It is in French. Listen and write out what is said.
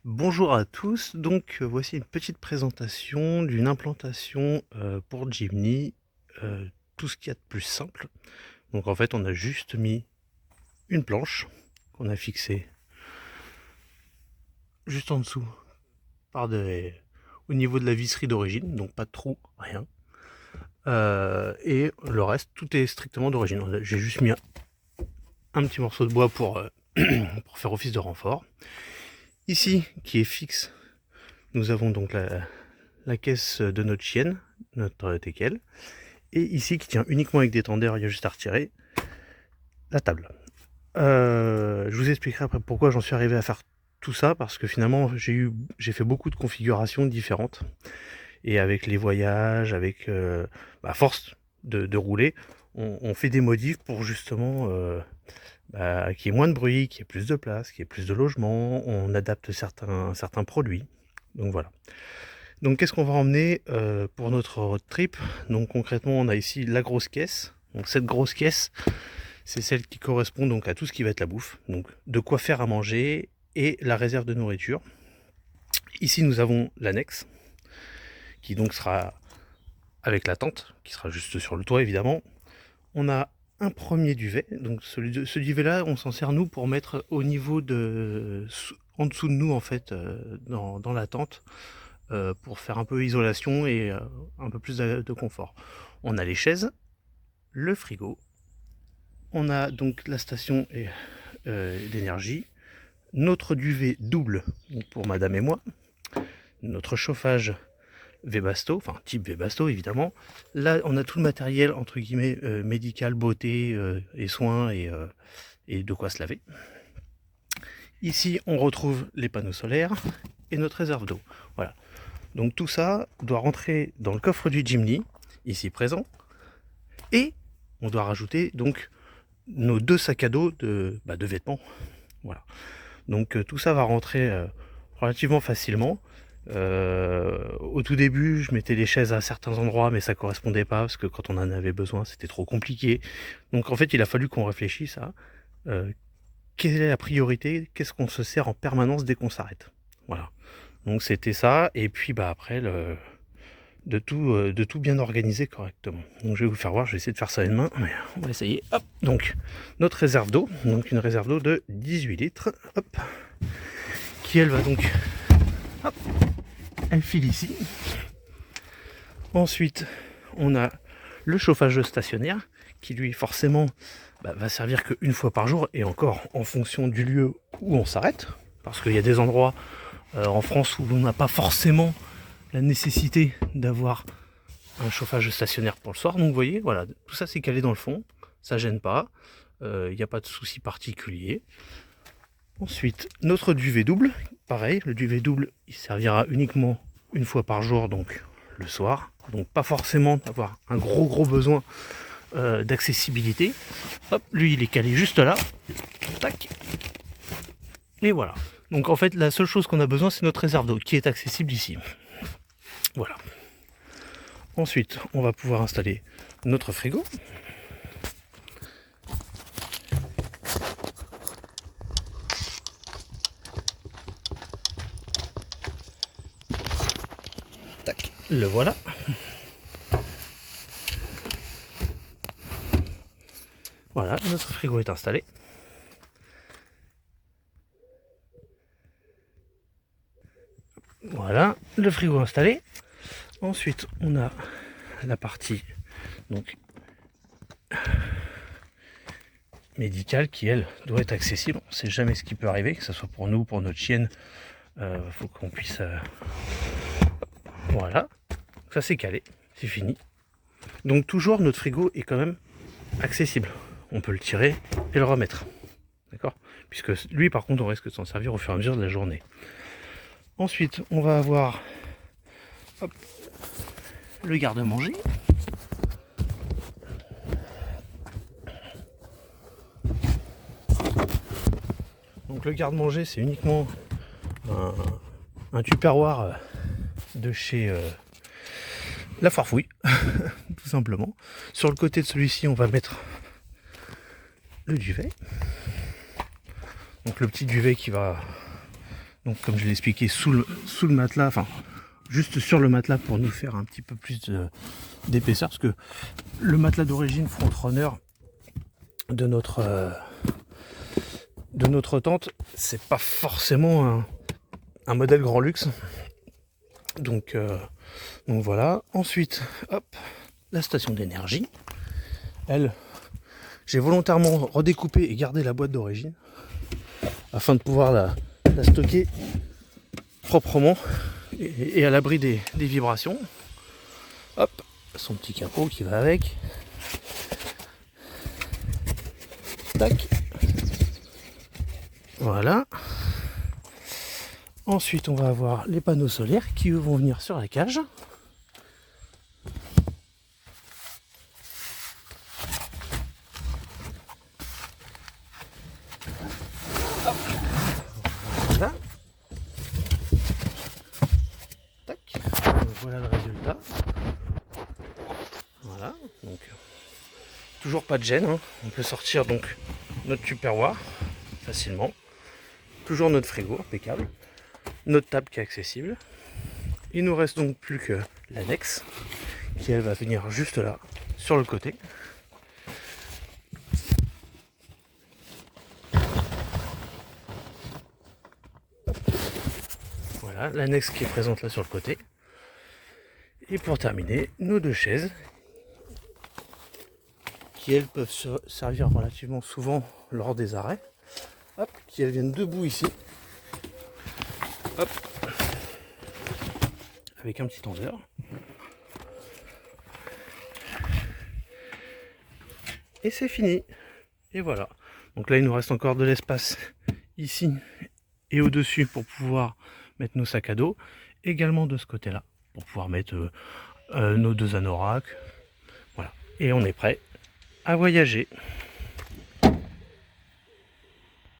Bonjour à tous, donc voici une petite présentation d'une implantation pour Jimny, tout ce qu'il y a de plus simple. Donc en fait on a juste mis une planche qu'on a fixée juste en dessous au niveau de la visserie d'origine, donc pas de trou, rien. Et le reste tout est strictement d'origine. J'ai juste mis un petit morceau de bois pour, pour faire office de renfort. Ici qui est fixe, nous avons donc la caisse de notre chienne, notre teckel. Et ici, qui tient uniquement avec des tendeurs, il y a juste à retirer la table. Je vous expliquerai après pourquoi j'en suis arrivé à faire tout ça, parce que finalement, j'ai fait beaucoup de configurations différentes. Et avec les voyages, avec à force de rouler, on fait des modifs pour justement qu'il y ait moins de bruit, qu'il y ait plus de place, qu'il y ait plus de logements. On adapte certains produits. Donc voilà. Donc qu'est-ce qu'on va emmener pour notre road trip? Donc concrètement on a ici la grosse caisse. Donc cette grosse caisse, c'est celle qui correspond donc à tout ce qui va être la bouffe. Donc de quoi faire à manger et la réserve de nourriture. Ici nous avons l'annexe, qui donc sera avec la tente, qui sera juste sur le toit évidemment. On a un premier duvet, donc ce duvet là on s'en sert nous pour mettre au niveau en dessous de nous en fait, dans la tente. Pour faire un peu isolation et un peu plus de confort. On a les chaises, le frigo, on a donc la station d'énergie, notre duvet double pour madame et moi, notre chauffage Webasto, enfin type Webasto évidemment. Là on a tout le matériel entre guillemets médical, beauté et soins et de quoi se laver. Ici on retrouve les panneaux solaires et notre réserve d'eau. Voilà. Donc tout ça doit rentrer dans le coffre du Jimny, ici présent, et on doit rajouter donc nos deux sacs à dos de vêtements. Voilà. Donc tout ça va rentrer relativement facilement. Au tout début, je mettais les chaises à certains endroits, mais ça correspondait pas parce que quand on en avait besoin, c'était trop compliqué. Donc en fait, il a fallu qu'on réfléchisse à quelle est la priorité, qu'est-ce qu'on se sert en permanence dès qu'on s'arrête. Voilà. Donc c'était ça, et puis après de tout bien organiser correctement. Donc je vais vous faire voir, je vais essayer de faire ça à une main, mais on va essayer. Hop, donc notre réserve d'eau, donc une réserve d'eau de 18 litres, hop, qui elle va donc, hop, elle file ici. Ensuite, on a le chauffage stationnaire, qui lui forcément va servir qu'une fois par jour, et encore en fonction du lieu où on s'arrête, parce qu'il y a des endroits en France où on n'a pas forcément la nécessité d'avoir un chauffage stationnaire pour le soir. Donc vous voyez, voilà, tout ça c'est calé dans le fond, ça gêne pas, il n'y a pas de souci particulier. Ensuite, notre duvet double, pareil, le duvet double il servira uniquement une fois par jour, donc le soir. Donc pas forcément d'avoir un gros besoin d'accessibilité. Hop, lui il est calé juste là. Tac. Et voilà. Donc en fait la seule chose qu'on a besoin c'est notre réserve d'eau qui est accessible ici. Voilà. Ensuite, on va pouvoir installer notre frigo. Tac, le voilà. Voilà, notre frigo est installé. Voilà, le frigo installé. Ensuite, on a la partie donc médicale qui elle doit être accessible. On ne sait jamais ce qui peut arriver, que ce soit pour nous, pour notre chienne. Faut qu'on puisse. Voilà, ça c'est calé, c'est fini. Donc toujours notre frigo est quand même accessible. On peut le tirer et le remettre. D'accord? Puisque lui par contre on risque de s'en servir au fur et à mesure de la journée. Ensuite on va avoir hop, le garde-manger. Donc le garde-manger c'est uniquement un tupperware de chez La Farfouille, tout simplement. Sur le côté de celui-ci on va mettre le duvet. Donc le petit duvet qui va Donc comme je l'ai expliqué, sous le matelas, enfin juste sur le matelas pour nous faire un petit peu plus d'épaisseur, parce que le matelas d'origine Frontrunner de notre tente, c'est pas forcément un modèle grand luxe. Donc voilà. Ensuite, hop, la station d'énergie. Elle, j'ai volontairement redécoupé et gardé la boîte d'origine afin de pouvoir la stocker proprement et à l'abri des vibrations. Hop, son petit capot qui va avec. Tac. Voilà. Ensuite, on va avoir les panneaux solaires qui eux vont venir sur la cage. Hop. Voilà. Tac. Donc, voilà le résultat. Voilà. Donc toujours pas de gêne. Hein. On peut sortir donc notre tupperware facilement. Toujours notre frigo impeccable. Notre table qui est accessible. Il nous reste donc plus que l'annexe qui elle va venir juste là sur le côté. Voilà l'annexe qui est présente là sur le côté. Et pour terminer, nos deux chaises qui elles peuvent servir relativement souvent lors des arrêts. Hop, qui elles viennent debout ici. Hop. Avec un petit tendeur. Et c'est fini. Et voilà. Donc là, il nous reste encore de l'espace ici et au-dessus pour pouvoir mettre nos sacs à dos. Également de ce côté-là pour pouvoir mettre nos deux anoraks. Voilà. Et on est prêt à voyager.